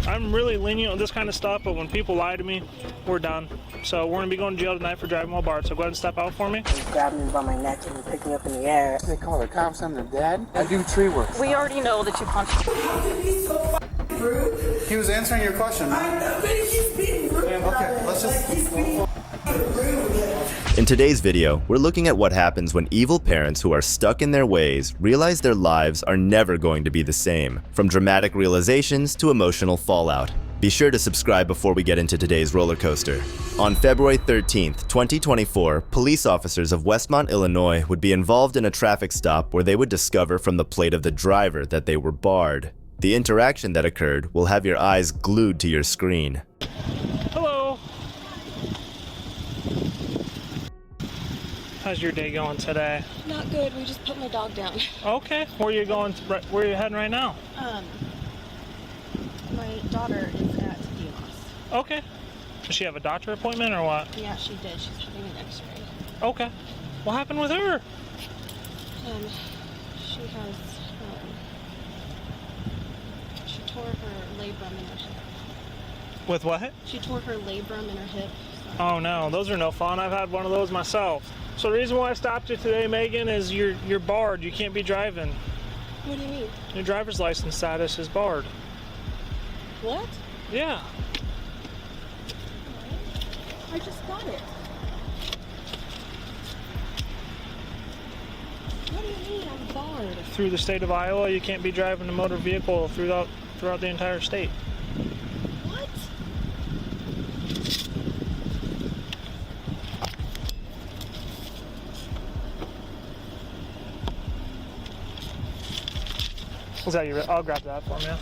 I'm really lenient on this kind of stuff, but when people lie to me, we're done. So we're gonna be going to jail tonight for driving while barred. So go ahead and step out for me. He grabbed me by my neck and he picked me up in the air. They call the cops on their dad? I do tree work. We already know that you punched him. How can he be so rude? He was answering your question. I know, but he's being rude. Okay, let's just... Like, he's being rude. In today's video, we're looking at what happens when evil parents who are stuck in their ways realize their lives are never going to be the same, from dramatic realizations to emotional fallout. Be sure to subscribe before we get into today's roller coaster. On February 13th, 2024, police officers of Westmont, Illinois would be involved in a traffic stop where they would discover from the plate of the driver that they were barred. The interaction that occurred will have your eyes glued to your screen. Hello. How's your day going today? Not good. We just put my dog down. Okay. Where are you going? Where are you heading right now? My daughter is at Demos. Okay. Does she have a doctor appointment or what? Yeah, she did. She's having an x-ray. Okay. What happened with her? She has, she tore her labrum in her hip. With what? She tore her labrum in her hip. So. Oh no, those are no fun. I've had one of those myself. So the reason why I stopped you today, Megan, is you're barred. You can't be driving. What do you mean? Your driver's license status is barred. What? Yeah. I just got it. What do you mean I'm barred? Through the state of Iowa, you can't be driving a motor vehicle throughout the entire state. What? Is that your? I'll grab that for you.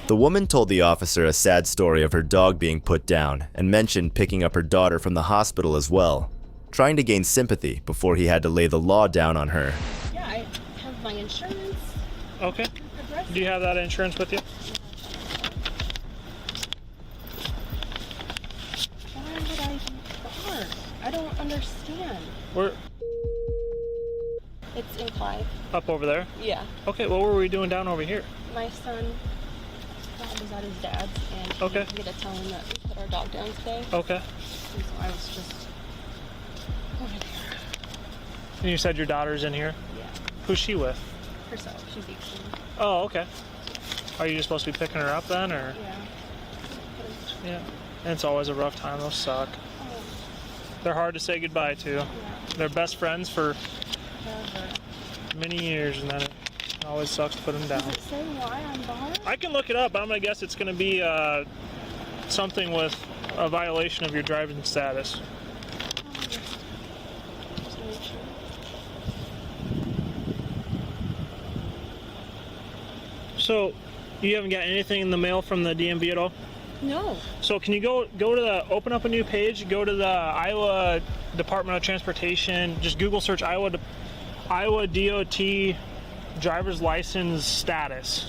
The woman told the officer a sad story of her dog being put down and mentioned picking up her daughter from the hospital as well, trying to gain sympathy before he had to lay the law down on her. Yeah, I have my insurance. Okay. Do you have that insurance with you? Why would I be barred? I don't understand. Where? It's in Clive. Up over there? Yeah. Okay, what were we doing down over here? My son was at his dad's, and he Okay. wanted me to tell him that we put our dog down today. Okay. And so I was just over there. And you said your daughter's in here? Yeah. Who's she with? Herself. She's 18. Oh, okay. Are you just supposed to be picking her up then, or? Yeah. Yeah. And it's always a rough time. Those suck. Oh, They're hard to say goodbye to. yeah. They're best friends for Never. many years, and then it always sucks to put them down. Does it say why I'm barred? I can look it up, but I'm gonna guess it's gonna be something with a violation of your driving status. Just make sure. So, you haven't got anything in the mail from the DMV at all? No. So can you go to open up a new page, go to the Iowa Department of Transportation, just Google search Iowa DOT driver's license status.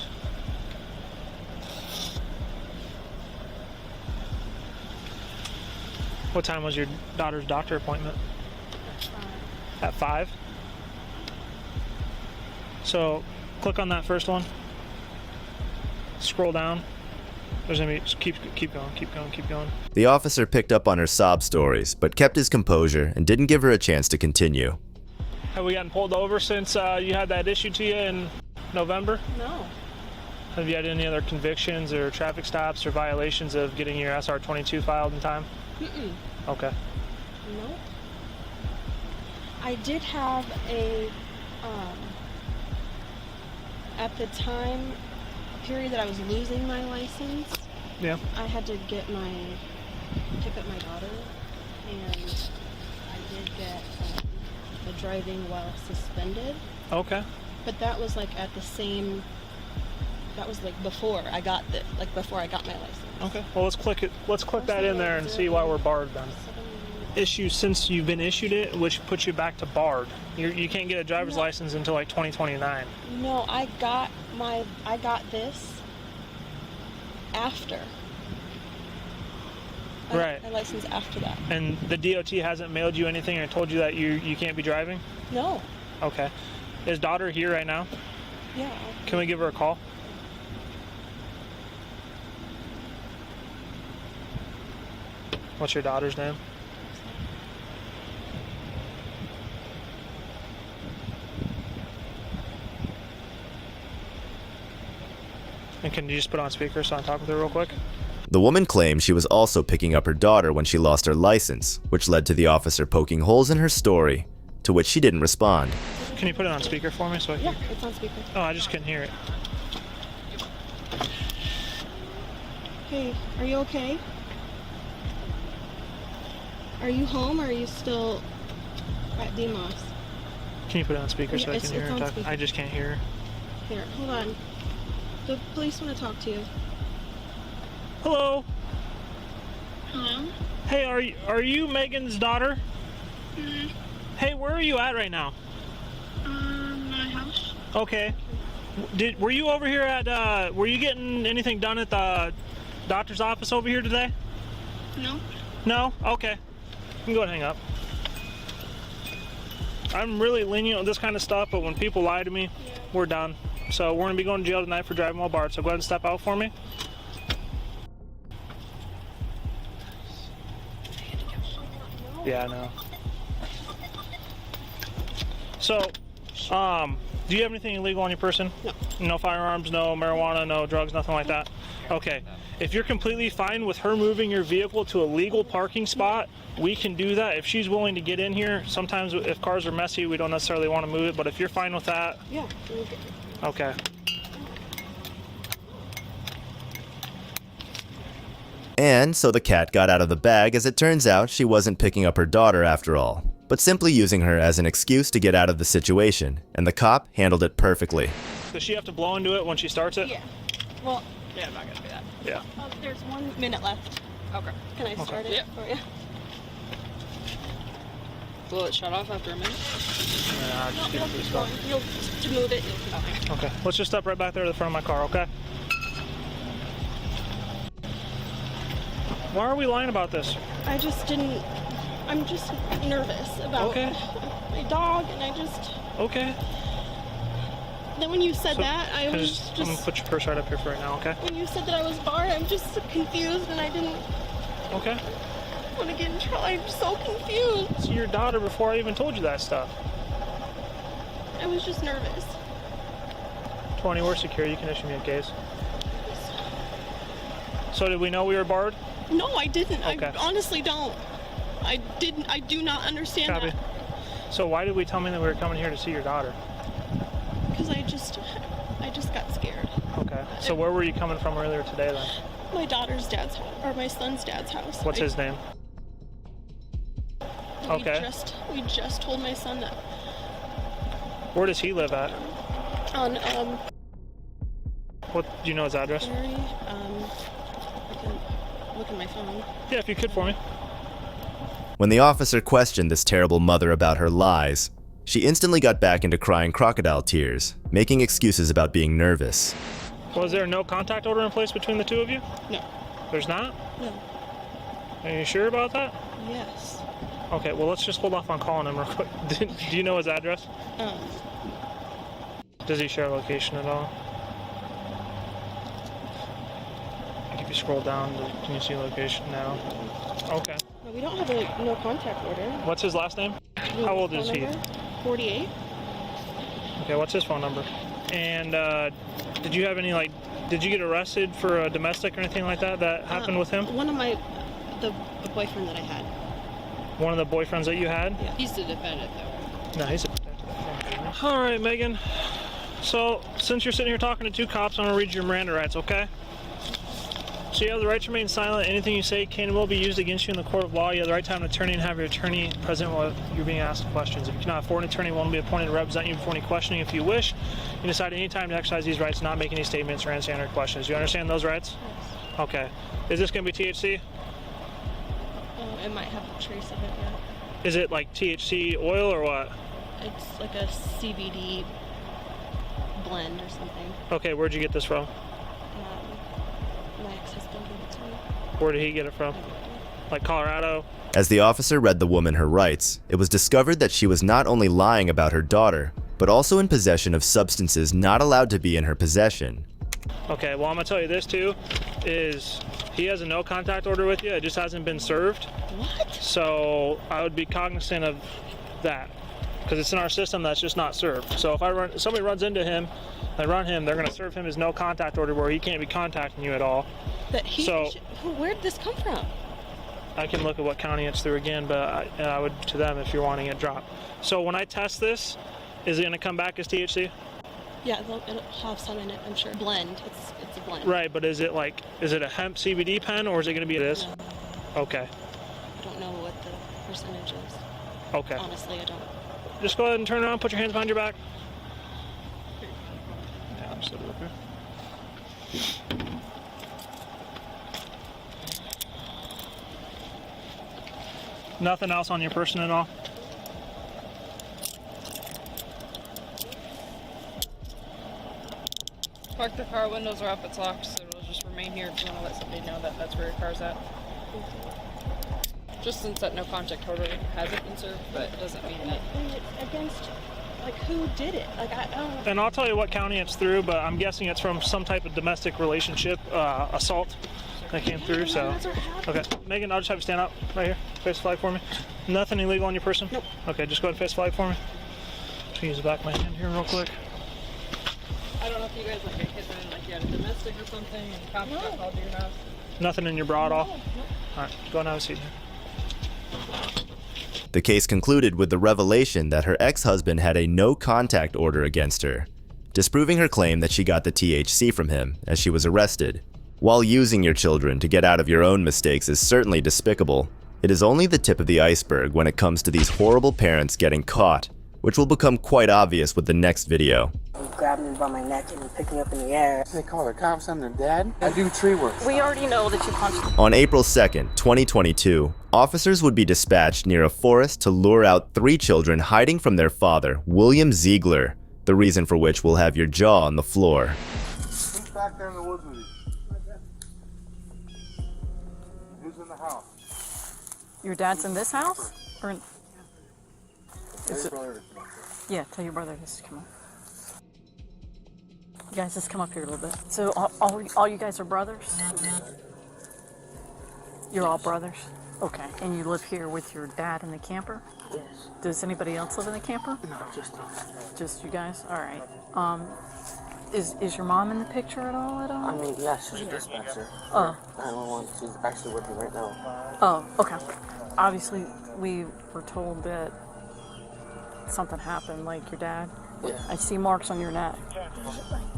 What time was your daughter's doctor appointment? At 5? So click on that first one. Scroll down. There's gonna be, keep going. The officer picked up on her sob stories, but kept his composure and didn't give her a chance to continue. Have we gotten pulled over since you had that issue to you in November? No. Have you had any other convictions or traffic stops or violations of getting your SR-22 filed in time? Mm-mm. Okay. No. I did have a, at the time period that I was losing my license, Yeah. I had to pick up my daughter, and I did get the driving while suspended. Okay. But that was like at the same. That was like before I got before I got my license. Okay. Well, let's click that in there and see why we're barred then. Issue since you've been issued it, which puts you back to barred. You can't get a driver's license until like 2029. No, I got this after. Right. My license after that. And the DOT hasn't mailed you anything or told you that you can't be driving? No. Okay. Is daughter here right now? Yeah. Can we give her a call? What's your daughter's name? And can you just put on speaker so I can talk with her real quick? The woman claimed she was also picking up her daughter when she lost her license, which led to the officer poking holes in her story, to which she didn't respond. Can you put it on speaker for me so I can... Yeah, it's on speaker. Oh, I just couldn't hear it. Hey, are you okay? Are you home or are you still at Demos? Can you put it on speaker so I It's- can hear it's her on talk? speaker. I just can't hear her. Here, hold on. The police want to talk to you. Hello. Hello? Hey, are you Megan's daughter? Mm-hmm. Hey, where are you at right now? My house? Okay. Were you over here at were you getting anything done at the doctor's office over here today? No? No? Okay. You can go ahead and hang up. I'm really lenient on this kind of stuff, but when people lie to me, we're done. So we're gonna be going to jail tonight for driving while barred, so go ahead and step out for me. Yeah, I know. So, do you have anything illegal on your person? No. No firearms, no marijuana, no drugs, nothing like that? Okay. If you're completely fine with her moving your vehicle to a legal parking spot, we can do that. If she's willing to get in here, sometimes if cars are messy, we don't necessarily want to move it, but if you're fine with that, Yeah. okay. And so the cat got out of the bag, as it turns out she wasn't picking up her daughter after all, but simply using her as an excuse to get out of the situation, and the cop handled it perfectly. Does she have to blow into it when she starts it? Yeah. Well, Yeah, I'm not gonna do that. Yeah. there's 1 minute left. Okay. Can I start it Yep. for you? Will it shut off after a minute? Yeah, just keep it pretty slow. You'll to move it. You'll keep Okay, let's just step right back there to the front of my car, okay? Why are we lying about this? I just didn't. I'm just nervous about Okay. my dog, and I just. Okay. Then when you said So, that, I I'm was gonna just. put your purse right up here for right now, okay? When you said that I was barred, I'm just so confused, and I didn't Okay. want to get in trouble. I'm so confused. It's your daughter before I even told you that stuff. I was just nervous. 20, we're secure. You can issue me a case. So did we know we were barred? No, I didn't. Okay. I honestly don't. I didn't. I do not understand Copy. that. So why did we tell me that we were coming here to see your daughter? Because I just got scared. Okay. So where were you coming from earlier today then? My daughter's dad's house, or my son's dad's house. What's his name? Okay. We just told my son that Where does he live at? on What do you know his address? Mary, I can look at my phone. Yeah, if you could for me. When the officer questioned this terrible mother about her lies, she instantly got back into crying crocodile tears, making excuses about being nervous. Was there no contact order in place between the two of you? No. There's not? No. Are you sure about that? Yes. Okay, well, let's just hold off on calling him real quick. Do you know his address? Does he share location at all? If you scroll down, can you see location now? Okay. No, we don't have a no contact order. What's his last name? How old is he? 48. Okay, what's his phone number? And did you have any, did you get arrested for a domestic or anything like that happened with him? One of the boyfriend that I had. One of the boyfriends that you had? Yeah. He's the defendant, though. No, he's a All right, Megan. So, since you're sitting here talking to two cops, I'm going to read your Miranda rights, okay? So you have the right to remain silent. Anything you say can and will be used against you in the court of law. You have the right to have an attorney and have your attorney present while you're being asked questions. If you cannot afford an attorney, one will be appointed to represent you before any questioning. If you wish, you can decide at any time to exercise these rights, not make any statements or answer any questions. You understand those rights? Yes. Okay. Is this going to be THC? It might have a trace of it, yeah. Is it like THC oil or what? It's like a CBD blend or something. Okay, where'd you get this from? My ex-husband gave it to me. Where did he get it from? Like Colorado? As the officer read the woman her rights, it was discovered that she was not only lying about her daughter, but also in possession of substances not allowed to be in her possession. Okay, well, I'm gonna tell you this too, is he has a no contact order with you. It just hasn't been served. What? So I would be cognizant of that, because it's in our system that's just not served. So if somebody runs into him, they're gonna serve him his no contact order where he can't be contacting you at all. Where did this come from? I can look at what county it's through again, but I would to them if you're wanting it dropped. So when I test this, is it gonna come back as THC? Yeah, it'll have some in it, I'm sure. Blend. It's a blend. Right, but is it a hemp CBD pen, or is it gonna be this? No. Okay. I don't know what the percentage is. Okay. Honestly, I don't. Just go ahead and turn around, put your hands behind your back. Yeah, I'm still okay. Nothing else on your person at all? Park the car, windows are up, it's locked, so it'll just remain here if you want to let somebody know that that's where your car's at. Just since that no contact order hasn't been served, but it doesn't mean that. Against, who did it? I don't. And I'll tell you what county it's through, but I'm guessing it's from some type of domestic relationship assault that came through. So, okay, Megan, I'll just have you stand up right here, face the flag for me. Nothing illegal on your person? Nope. Okay, just go ahead and face the flag for me. Just use the back of my hand here real quick. I don't know if you guys get hit in you had a domestic or something and cops got called to your house. Nothing in your bra at all? All right, go and have a seat here. The case concluded with the revelation that her ex-husband had a no-contact order against her, disproving her claim that she got the THC from him as she was arrested. While using your children to get out of your own mistakes is certainly despicable, it is only the tip of the iceberg when it comes to these horrible parents getting caught, which will become quite obvious with the next video. He grabbed me by my neck and he picked me up in the air. They call the cops on their dad. I do tree work. We already know that you punched. On April 2nd, 2022, officers would be dispatched near a forest to lure out 3 children hiding from their father, William Ziegler, the reason for which will have your jaw on the floor. Who's back there in the woods with you? Who's in the house? Your dad's in this house? Or in, Tell your brother. yeah, tell your brother this to come up. You guys just come up here a little bit. So all you guys are brothers? You're all brothers? Okay. And you live here with your dad in the camper? Yes. Does anybody else live in the camper? No, just us. Just you guys? All right. Is your mom in the picture at all? I mean, yes, she's a dispatcher. Oh. 911. She's actually with me right now. Oh, okay. Obviously, we were told that something happened, like your dad. Yeah. I see marks on your neck.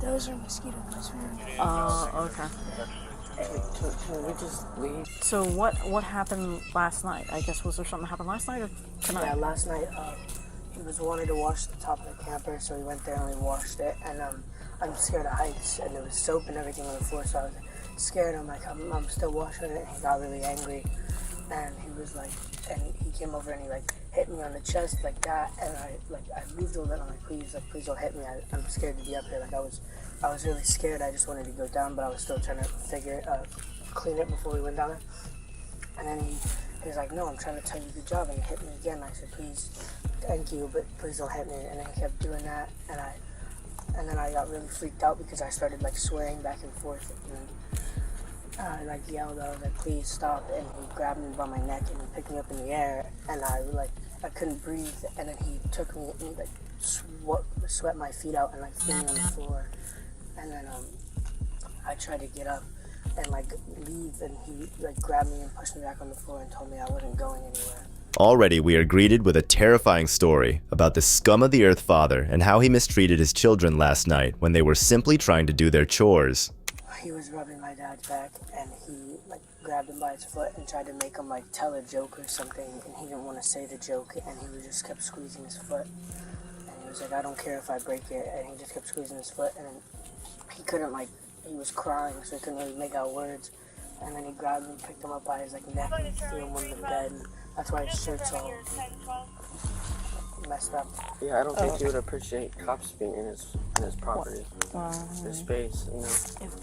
Those are mosquito bites. Okay. Can we just leave? So what happened last night? I guess, was there something that happened last night or tonight? Yeah, last night he was wanting to wash the top of the camper, so we went there and we washed it. And I'm scared of heights, and there was soap and everything on the floor, so I was scared. I'm like, I'm still washing it. And he got really angry, and he was like, and he came over and he like hit me on the chest like that, and I moved a little. I'm like, please don't hit me. I'm scared to be up here. Like I was really scared. I just wanted to go down, but I was still trying to clean it before we went down there. And then he was like, no, I'm trying to tell you good job, and he hit me again. I said, please, thank you, but please don't hit me. And then he kept doing that, and then I got really freaked out because I started like swearing back and forth. And I like yelled, I was like, please stop. And he grabbed me by my neck and he picked me up in the air, and I couldn't breathe. And then he took me and he like swept my feet out and like threw me on the floor. And then I tried to get up and like leave, and he like grabbed me and pushed me back on the floor and told me I wasn't going anywhere. Already, we are greeted with a terrifying story about the scum of the earth father and how he mistreated his children last night when they were simply trying to do their chores. He was rubbing my dad's back, and he like grabbed him by his foot and tried to make him like tell a joke or something, and he didn't want to say the joke, and he just kept squeezing his foot. And he was like, I don't care if I break it, and he just kept squeezing his foot, and then he couldn't he was crying, so he couldn't really make out words. And then he grabbed me, picked him up by his like neck, and threw him on the bed. And that's why his shirt's all messed up. Yeah, I don't think he would appreciate cops being in his property, his space, you know.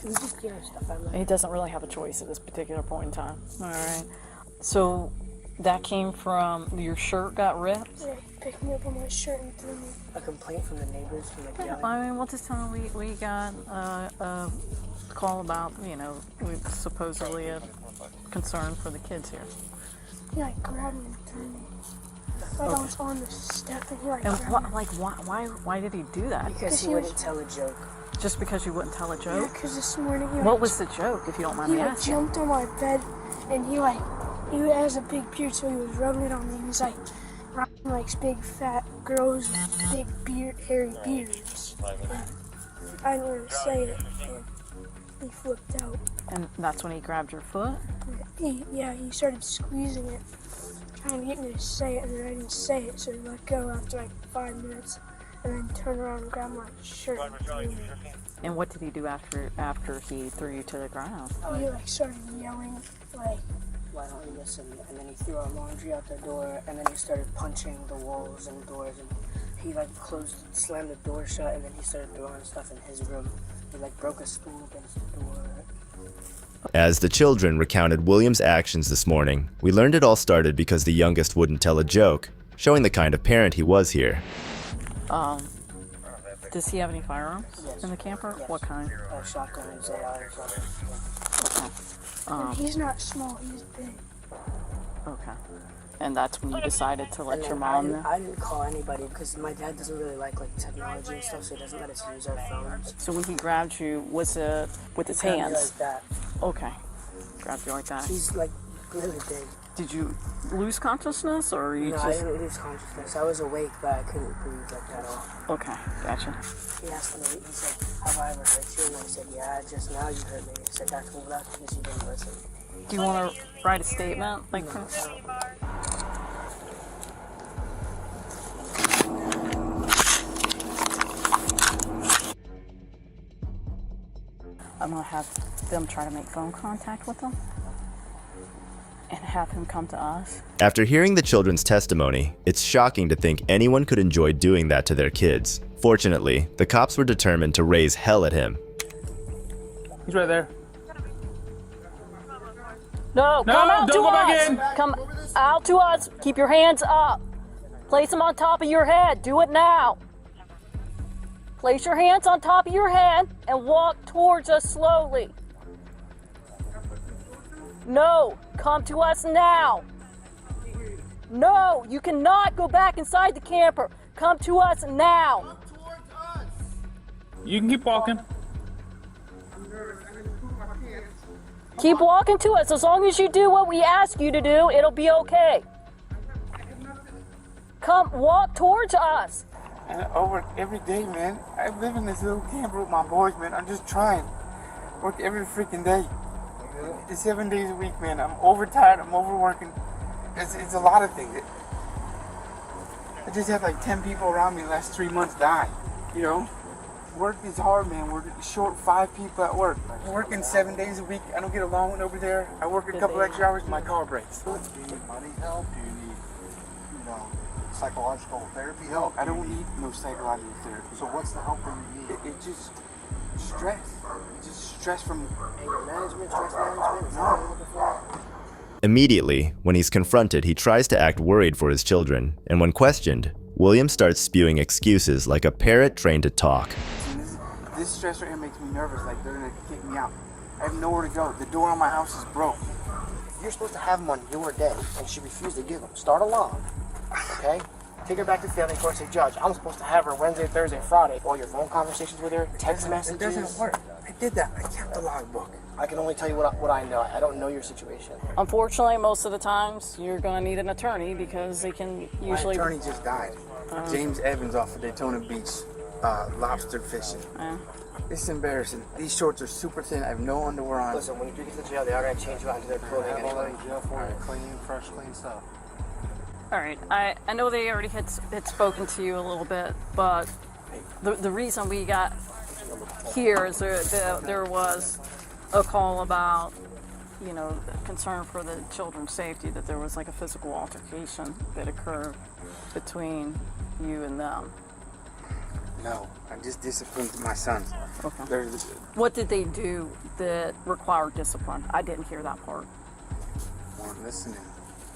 We just get our stuff out of He doesn't really have a choice at this particular point in time. All right. So that came from your shirt got ripped? Yeah, he picked me up on my shirt and threw me. A complaint from the neighbors from the yelling. I mean, we'll just tell them we got a call about, supposedly a concern for the kids here. He like grabbed me and threw me. Like I was on the step and he like And grabbed me. why did he do that? Because he wouldn't tell a joke. Just because you wouldn't tell a joke? Yeah, because this morning he What was the joke, if you don't mind he me like asking? jumped on my bed and he has a big beard, so he was rubbing it on me. He was like rocking like big fat girls with big beard, hairy beards. And I didn't want to say it. And he flipped out. And that's when he grabbed your foot? He started squeezing it, trying to get me to say it, and then I didn't say it, so he let go after like 5 minutes, and then turned around and grabbed my shirt and threw me. And what did he do after he threw you to the ground? He like started yelling, like, Why don't you listen? And then he threw our laundry out the door, and then he started punching the walls and doors, and he like slammed the door shut, and then he started throwing stuff in his room. He like broke a stool against the door. As the children recounted William's actions this morning, we learned it all started because the youngest wouldn't tell a joke, showing the kind of parent he was here. Does he have any firearms in the camper? Yes. What kind? Shotgun and AR or something. and he's not small, he's big. Okay. And that's when you decided to let And your then mom know? I didn't call anybody because my dad doesn't really like technology and stuff, so he doesn't let us use our phones. So when he grabbed you, was it with his He grabbed me hands? like that. Okay. Grabbed you like that. He's like really big. Did you lose consciousness or you No, I just... didn't lose consciousness. I was awake, but I couldn't breathe like that at all. Okay, gotcha. He asked me, he said, have I ever hurt you? And I said, yeah, just now you hurt me. He said, that's because you didn't listen. Do you want to write a statement? Like, I'm going to have them try to make phone contact with him and have him come to us. After hearing the children's testimony, it's shocking to think anyone could enjoy doing that to their kids. Fortunately, the cops were determined to raise hell at him. He's right there. No, come out to don't go us. back in. Come out to us. Keep your hands up. Place them on top of your head. Do it now. Place your hands on top of your head and walk towards us slowly. No, come to us now. No, you cannot go back inside the camper. Come to us now. You can keep walking. Keep walking to us. As long as you do what we ask you to do, it'll be okay. Come, walk towards us. And over every day, man. I live in this little camper with my boys, man. I'm just trying. Work every freaking day. It's 7 days a week, man. I'm overtired. I'm overworking. It's a lot of things. I just had like 10 people around me the last 3 months die. You know? Work is hard, man. We're short 5 people at work. I'm working 7 days a week. I don't get along with over there. I work a couple extra hours and my car breaks. Do you need money help? Do you need, psychological therapy help? I don't need no psychological therapy. So what's the help that you need? It just stress. Just stress from Anger management, stress management, is that what you're looking for? Immediately, when he's confronted, he tries to act worried for his children, and when questioned, William starts spewing excuses like a parrot trained to talk. This stress right here makes me nervous, like they're gonna kick me out. I have nowhere to go. The door on my house is broke. You're supposed to have them on your day, and she refused to give them. Start a log, okay? Take her back to family court, say, Judge, I'm supposed to have her Wednesday, Thursday, Friday. All your phone conversations with her, text messages. It doesn't work. I did that. I kept the logbook. I can only tell you what I know. I don't know your situation. Unfortunately, most of the times, you're going to need an attorney because they can usually... My attorney just died. James Evans off of Daytona Beach, lobster fishing. It's embarrassing. These shorts are super thin. I have no underwear on. Listen, when you do get to jail, they are going to change you out into their clothing I have all anyway. that in jail for you. Clean, fresh, clean stuff. All right, I know they already had spoken to you a little bit, but the reason we got here is there was a call about, concern for the children's safety, that there was like a physical altercation that occurred between you and them. No, I just disciplined my son. Okay. What did they do that required discipline? I didn't hear that part. Weren't listening.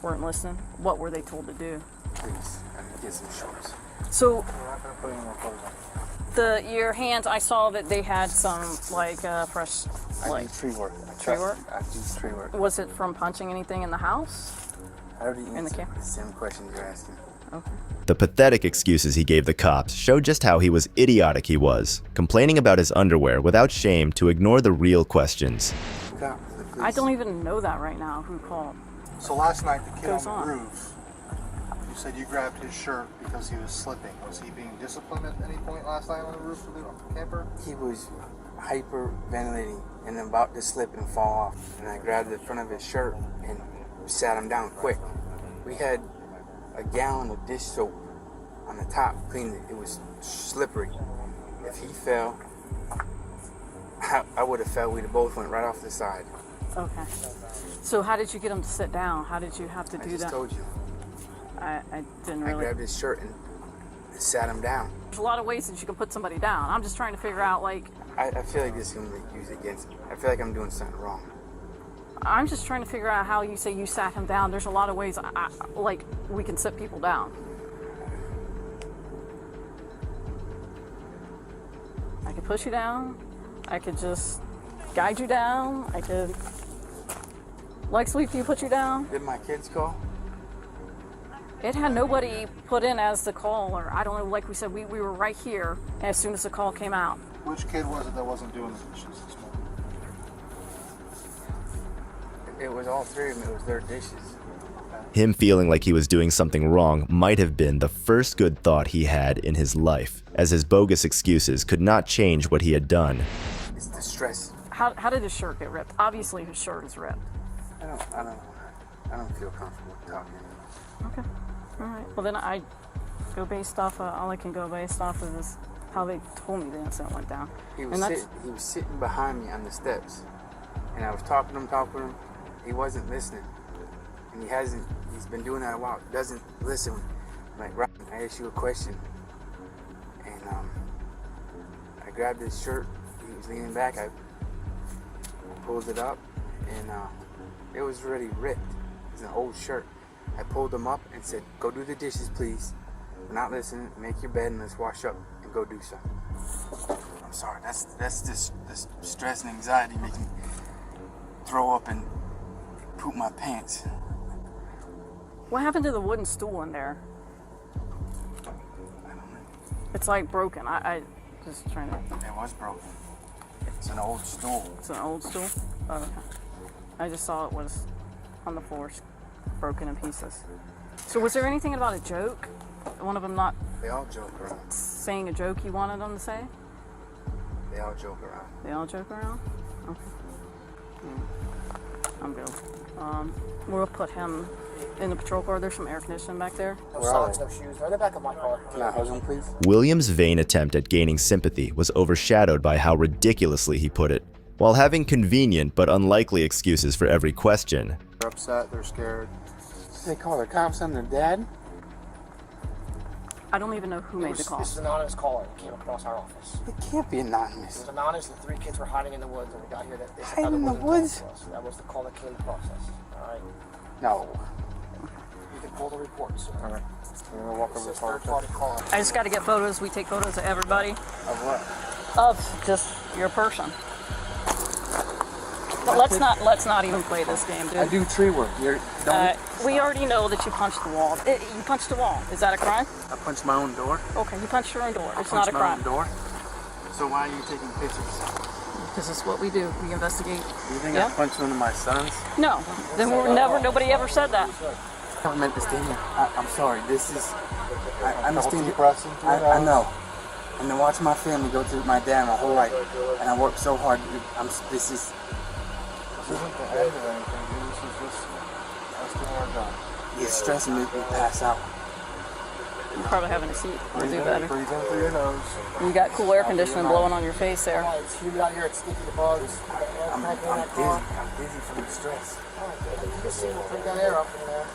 weren't listening. What were they told to do? Please, I need to get some shorts. So We're not gonna put any more clothes on. your hands, I saw that they had some like fresh, I do tree work. Tree work? I do tree work. Was it from punching anything in the house? I already In the answered camp? the same question you're asking. Okay. The pathetic excuses he gave the cops showed just how he was idiotic he was, complaining about his underwear without shame to ignore the real questions. Cop, please. I don't even know that right now. Who called? So last night, the kid Goes on the on. roof, you said you grabbed his shirt because he was slipping. Was he being disciplined at any point last night on the roof of the camper? He was hyperventilating and about to slip and fall off. And I grabbed the front of his shirt and sat him down quick. We had a gallon of dish soap on the top, cleaned it. It was slippery. If he fell, I would have fell. We'd have both went right off the side. Okay. So how did you get him to sit down? How did you have to I do just that? told you. I didn't I really. grabbed his shirt and sat him down. There's a lot of ways that you can put somebody down. I'm just trying to figure out, like, I feel like this is going to be used against me. I feel like I'm doing something wrong. I'm just trying to figure out how you say you sat him down. There's a lot of ways, like, we can sit people down. I could push you down. I could just guide you down. I could, like, sweep you, put you down. Did my kids call? It had nobody put in as the caller. I don't know, like we said, we were right here as soon as the call came out. Which kid was it that wasn't doing the dishes this morning? It was all three of them. It was their dishes. Him feeling like he was doing something wrong might have been the first good thought he had in his life, as his bogus excuses could not change what he had done. It's the stress. How did his shirt get ripped? Obviously his shirt is ripped. I don't feel comfortable talking. Okay. All right. Well, then I go based off of, all I can go based off of is how they told me the incident went down. He was sitting behind me on the steps, and I was talking to him. He wasn't listening, and he's been doing that a while. Doesn't listen. I'm like, Ryan, I asked you a question, and I grabbed his shirt. He was leaning back. I pulled it up, and it was already ripped. It's an old shirt. I pulled him up and said, go do the dishes, please. We're not listening. Make your bed and let's wash up and go do something. I'm sorry. That's this stress and anxiety makes me throw up and poop my pants. What happened to the wooden stool in there? I don't know. It's like broken. I just trying to. It was broken. It's an old stool. It's an old stool? Oh, okay. I just saw it was on the floor, broken in pieces. So was there anything about a joke? One of them not They all joke around. saying a joke you wanted them to say? They all joke around. They all joke around? Okay. I'm good. We'll put him in the patrol car. There's some air conditioning back there. No socks, no shoes. They're in the back of my car. Can I hug him, please? William's vain attempt at gaining sympathy was overshadowed by how ridiculously he put it. While having convenient but unlikely excuses for every question, They're upset, they're scared. They call the cops on their dad? I don't even know who made the call. This is an anonymous caller that came across our office. It can't be It anonymous. was anonymous. The 3 kids were hiding in the woods, and we got here. They said Hiding in the woods? That was the call that came across us. All right. No. You can pull the reports. All right. We're gonna walk This over is the car. third-party caller. I just got to get photos. We take photos of everybody. Of what? Of just your person. But let's not even play this game, dude. I do tree work. We already know that you punched the wall. You punched the wall. Is that a crime? I punched my own door. Okay, you punched your own door. It's I not a punched my crime. own door. So why are you taking pictures? Because it's what we do. We investigate. You think Yeah? I punched one of my sons? No. Then nobody ever said that. I never meant to stand here. I'm sorry. This is. I understand. Depressing. I know. And to watch my family go through my dad my whole life, and I worked so hard. This is. This isn't the end of anything, dude. This is just us doing our job. It's stressing me to pass out. You're probably having a seat. We'll do better. Breathe in through your nose. You got cool air conditioning blowing on your face there. All right, it's humid out here. It's stinky, the bugs. I'm dizzy from the stress. You can see we'll bring that air up in there.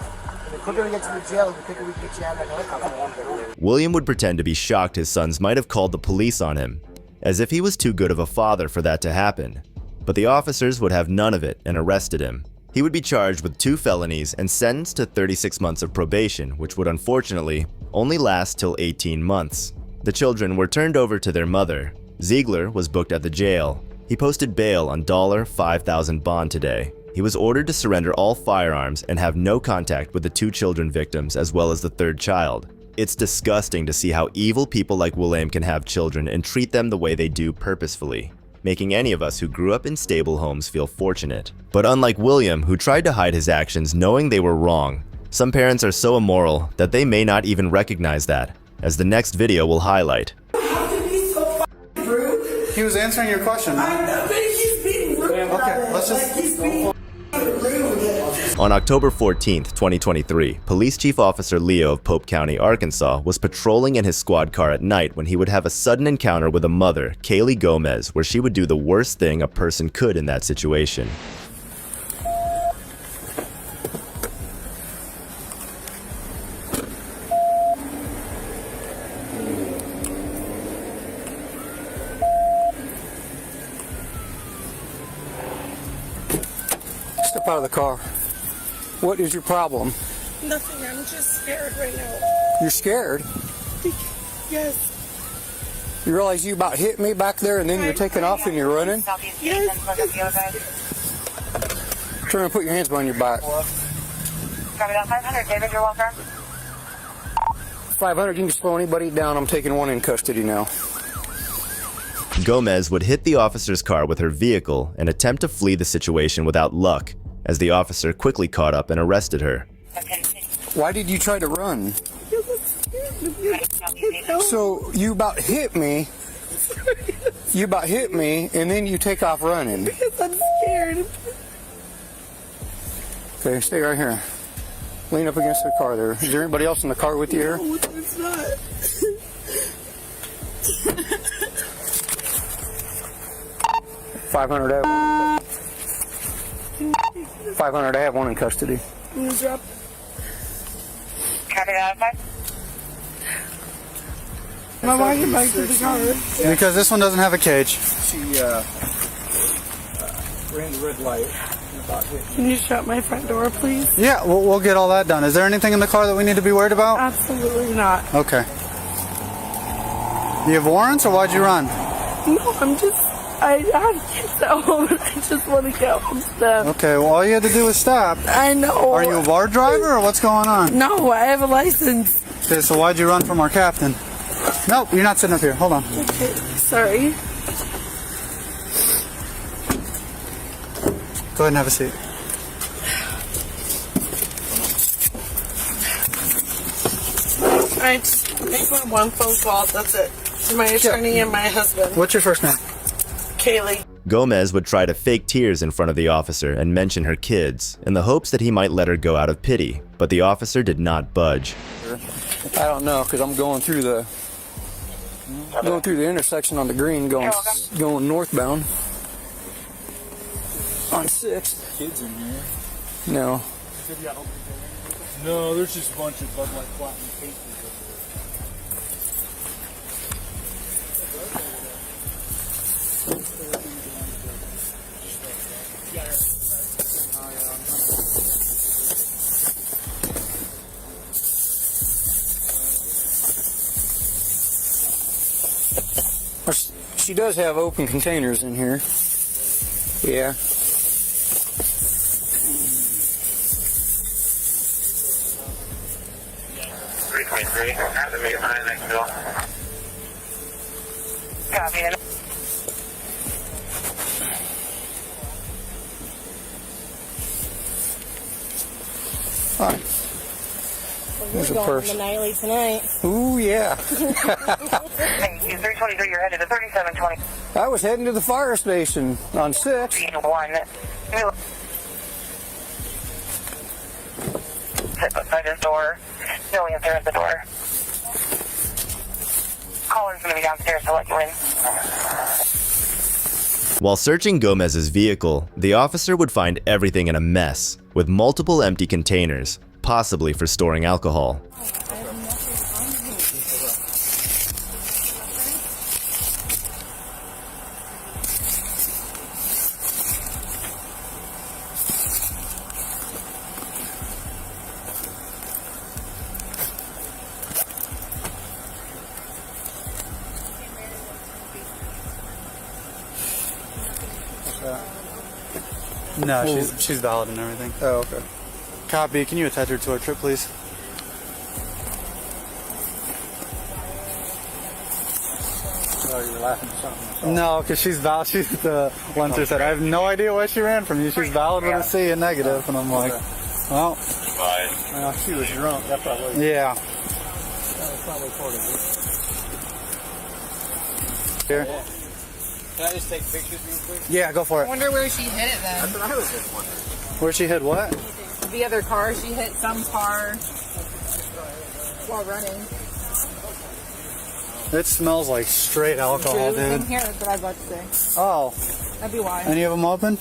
And the quicker we get to the jail, the quicker we can get you out of that helicopter. William would pretend to be shocked his sons might have called the police on him, as if he was too good of a father for that to happen. But the officers would have none of it and arrested him. He would be charged with 2 felonies and sentenced to 36 months of probation, which would unfortunately only last till 18 months. The children were turned over to their mother. Ziegler was booked at the jail. He posted bail on $5,000 bond today. He was ordered to surrender all firearms and have no contact with the 2 children victims as well as the 3rd child. It's disgusting to see how evil people like William can have children and treat them the way they do purposefully, making any of us who grew up in stable homes feel fortunate. But unlike William, who tried to hide his actions knowing they were wrong, some parents are so immoral that they may not even recognize that, as the next video will highlight. How can he be so rude? He was answering your question. I know, but he's being rude. Okay, let's just... Like he's being rude. On October 14th, 2023, Police Chief Officer Leo of Pope County, Arkansas, was patrolling in his squad car at night when he would have a sudden encounter with a mother, Kaylee Gomez, where she would do the worst thing a person could in that situation. Step out of the car. What is your problem? Nothing, I'm just scared right now. You're scared? Yes. You realize you about hit me back there and then you're taking off and you're running? Yes. Turn and put your hands behind your back. Copy that, 500, David, you're welcome. 500, you can slow anybody down. I'm taking one in custody now. Gomez would hit the officer's car with her vehicle and attempt to flee the situation without luck, as the officer quickly caught up and arrested her. Why did you try to run? So you about hit me. You about hit me and then you take off running. Because I'm scared. Okay, stay right here. Lean up against the car there. Is there anybody else in the car with you here? No, it's not. $500, I have one in custody. Can you drop? Copy that, 5. I'm walking back to the car. Because this one doesn't have a cage. She ran the red light. Can you shut my front door, please? Yeah, we'll get all that done. Is there anything in the car that we need to be worried about? Absolutely not. Okay. Do you have warrants or why'd you run? No, I had kids at home and I just want to get home to them. Okay, well all you had to do was stop. I know. Are you a bar driver or what's going on? No, I have a license. Okay, so why'd you run from our captain? Nope, you're not sitting up here. Hold on. Okay, sorry. Go ahead and have a seat. I just make my one phone call, that's it. To my attorney and my husband. What's your first name? Kaylee. Gomez would try to fake tears in front of the officer and mention her kids, in the hopes that he might let her go out of pity, but the officer did not budge. I don't know, because I'm going through the intersection on the green, going northbound. On 6th. Kids in here? No. No, there's just a bunch of Bud Light Platinum cases She does have open containers in here. Yeah. 323, have to make it mine next bill. Copy it. Hi. There's a purse. Nightly tonight. Ooh, yeah. Thank you. 323, you're headed to 3720. I was heading to the fire station on 6. 1. Sit outside his door. No answer at the door. Caller's going to be downstairs to let you in. While searching Gomez's vehicle, the officer would find everything in a mess, with multiple empty containers, possibly for storing alcohol. No, she's valid and everything. Oh, okay. Copy. Can you attach her to our trip, please? Oh, you're laughing at something. No, because she's valid. She's the one who said, I have no idea why she ran from you. She's valid with a C and negative. And I'm like, well. She was drunk. That probably. Yeah. That was probably part of it. Here. Can I just take pictures real quick? Yeah, go for I it. wonder where she hit it then. That's what I was just wondering. Where she hit what? The other car. She hit some car while running. It smells like straight alcohol, Booze in dude. here. That's what I was about to say. Oh. That'd be why. Any of them open?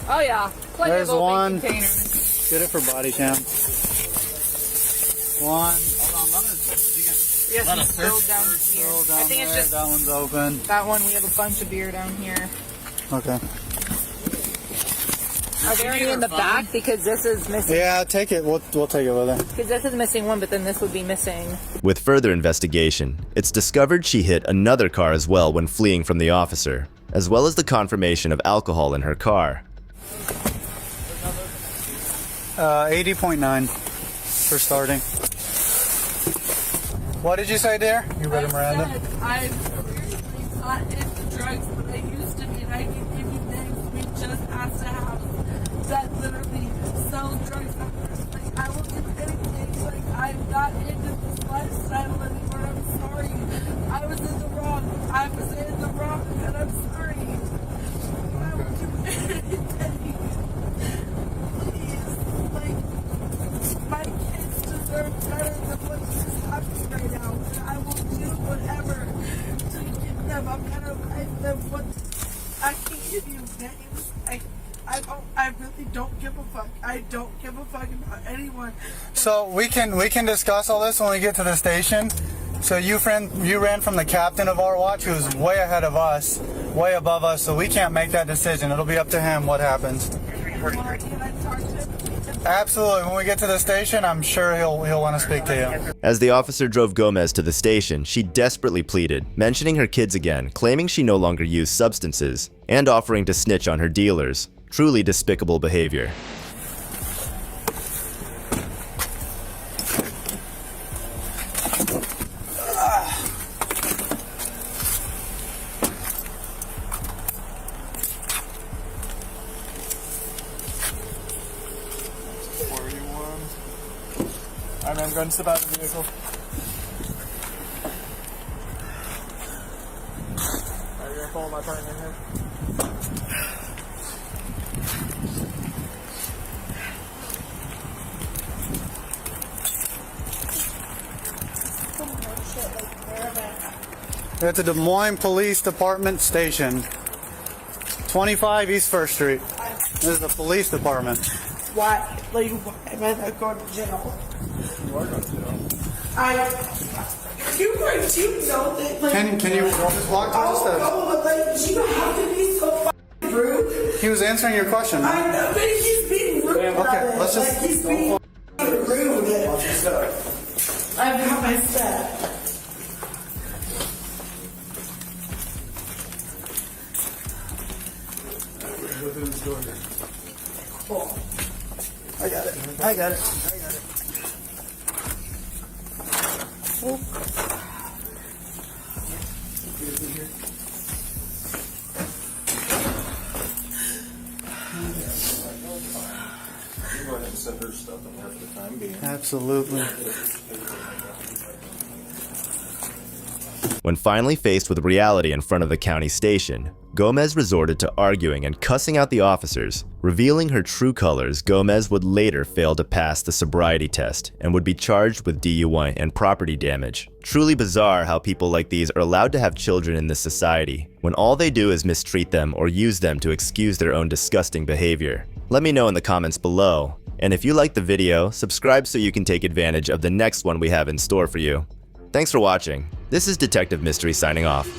Oh yeah. Plenty There's of open one. containers. Get it for body cam. One. Yes, it's spilled down here. I think it's just that one's open. that one. We have a bunch of beer down here. Okay. Are there any in the back? Because this is missing. Yeah, take it. We'll take it with her. Because this is missing one, but then this would be missing. With further investigation, it's discovered she hit another car as well when fleeing from the officer, as well as the confirmation of alcohol in her car. 80.9 for starting. What did you say, dear? You read it, Miranda? I'm seriously not into drugs, but I used to be, and I can give you names. We just asked a house that literally sells drugs at first. Like, I will do anything. Like, I'm not into this lifestyle anymore. I'm sorry. I was in the wrong. I was in the wrong, and I'm sorry. I will do anything. Please. Like, my kids deserve better than what just happened right now. And I will do whatever to give them a better life than what I can give you names. I really don't give a fuck. I don't give a fuck about anyone. So we can discuss all this when we get to the station. So you ran from the captain of our watch, who's way ahead of us, way above us. So we can't make that decision. It'll be up to him what happens. Absolutely. When we get to the station, I'm sure he'll want to speak to you. As the officer drove Gomez to the station, she desperately pleaded, mentioning her kids again, claiming she no longer used substances, and offering to snitch on her dealers. Truly despicable behavior. Alright, man, go ahead and step out of the vehicle. Alright, you're gonna follow my partner here. We're at the Des Moines Police Department station. 25 East 1st Street. This is the police department. Why? Like, why am I not going to jail? You are going to jail. You know that, like... Can you just walk to the steps? Oh, but like, you have to be so fucking rude. He was answering your question. I know, but he's being rude about Okay, it. let's just... Like, he's being rude. I've got my step. Cool. I got it. I got it. Oh. Go ahead and set her stuff in there for the time being. Absolutely. When finally faced with reality in front of the county station, Gomez resorted to arguing and cussing out the officers. Revealing her true colors, Gomez would later fail to pass the sobriety test and would be charged with DUI and property damage. Truly bizarre how people like these are allowed to have children in this society, when all they do is mistreat them or use them to excuse their own disgusting behavior. Let me know in the comments below, and if you liked the video, subscribe so you can take advantage of the next one we have in store for you. Thanks for watching. This is Detective Mystery signing off.